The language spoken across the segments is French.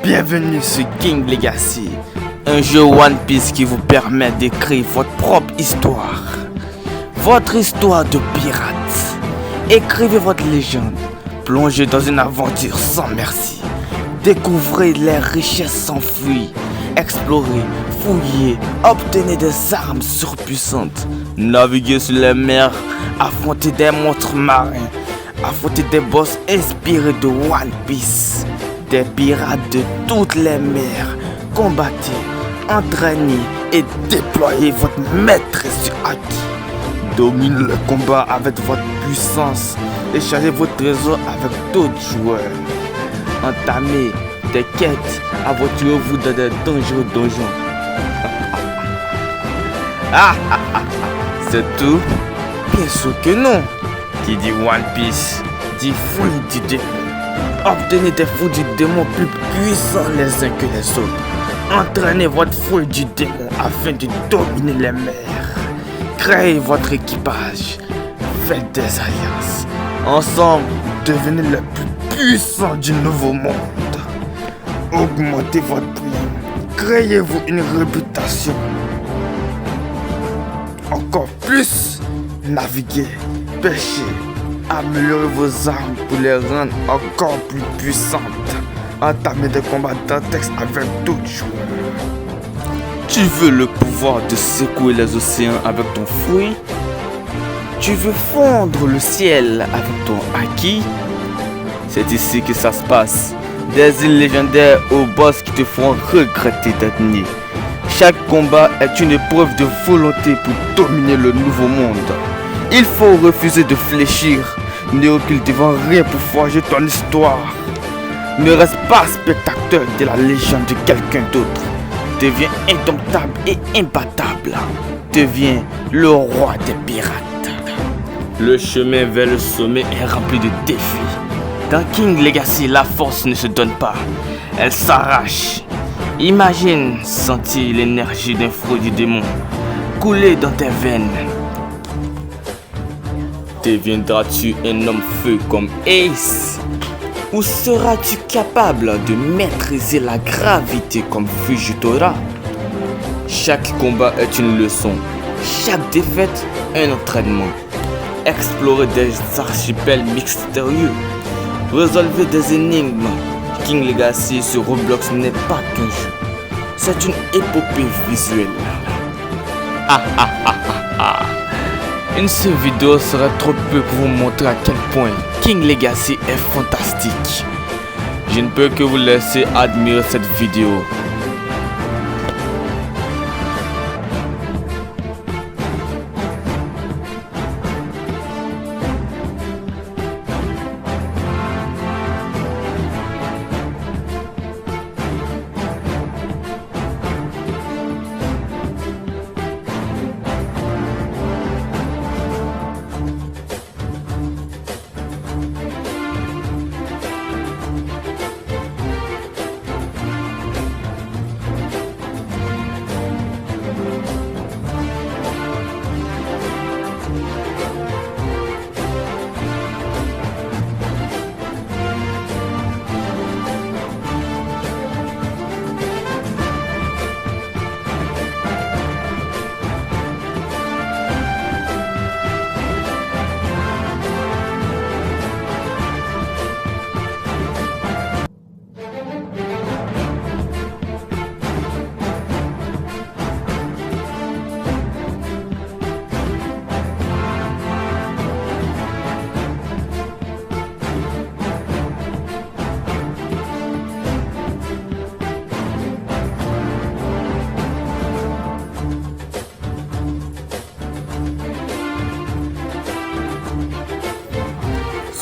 Bienvenue sur King Legacy, un jeu One Piece qui vous permet d'écrire votre propre histoire. Votre histoire de pirate. Écrivez votre légende. Plongez dans une aventure sans merci. Découvrez les richesses s'enfuient. Explorez, fouillez, obtenez des armes surpuissantes. Naviguez sur les mers, affrontez des monstres marins. Affrontez des boss inspirés de One Piece. Des pirates de toutes les mers. Combattez, entraînez et déployez votre maîtrise sur Haki. Dominez le combat avec votre puissance. Échangez vos trésors avec d'autres joueurs. Entamez des quêtes, aventurez-vous dans des dangereux donjons. C'est tout? Bien sûr que non. Qui dit One Piece dit fouille du démon. Obtenez des fouilles du démon plus puissants les uns que les autres. Entraînez votre fouille du démon afin de dominer les mers. Créez votre équipage. Faites des alliances. Ensemble, devenez le plus puissant du nouveau monde. Augmentez votre prix. Créez-vous une réputation. Encore plus, naviguez, pêchez. Améliorez vos armes pour les rendre encore plus puissantes. Entamez des combats d'index avec d'autres joueurs. Tu veux le pouvoir de secouer les océans avec ton fouille? Tu veux fondre le ciel avec ton Haki? C'est ici que ça se passe. Des îles légendaires aux boss qui te feront regretter d'être né. Chaque combat est une épreuve de volonté pour dominer le nouveau monde. Il faut refuser de fléchir, ne recule devant rien pour forger ton histoire. Ne reste pas spectateur de la légende de quelqu'un d'autre. Deviens indomptable et imbattable. Deviens le roi des pirates. Le chemin vers le sommet est rempli de défis. Dans King Legacy, la force ne se donne pas, elle s'arrache. Imagine sentir l'énergie d'un fruit du démon couler dans tes veines. Deviendras-tu un homme feu comme Ace? Ou seras-tu capable de maîtriser la gravité comme Fujitora? Chaque combat est une leçon, chaque défaite un entraînement. Explorez des archipels mystérieux, résolvez des énigmes. King Legacy sur Roblox n'est pas qu'un jeu, c'est une épopée visuelle. Une seule vidéo serait trop peu pour vous montrer à quel point King Legacy est fantastique. Je ne peux que vous laisser admirer cette vidéo.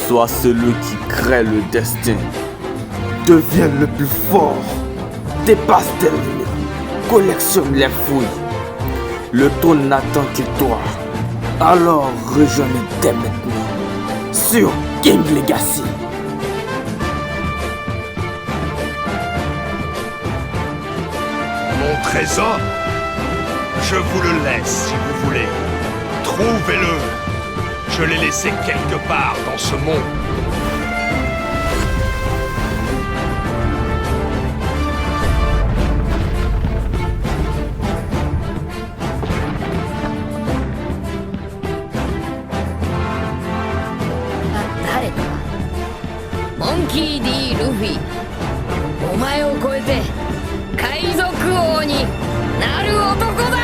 Sois celui qui crée le destin. Deviens le plus fort. Dépasse tes limites. Collectionne les fouilles. Le trône n'attend que toi. Alors rejoignez dès maintenant sur King Legacy. Mon trésor, je vous le laisse si vous voulez. Trouvez-le. Je l'ai laissé quelque part dans ce monde.モンキー D ルフィ、お前を超えて海賊王になる男だ。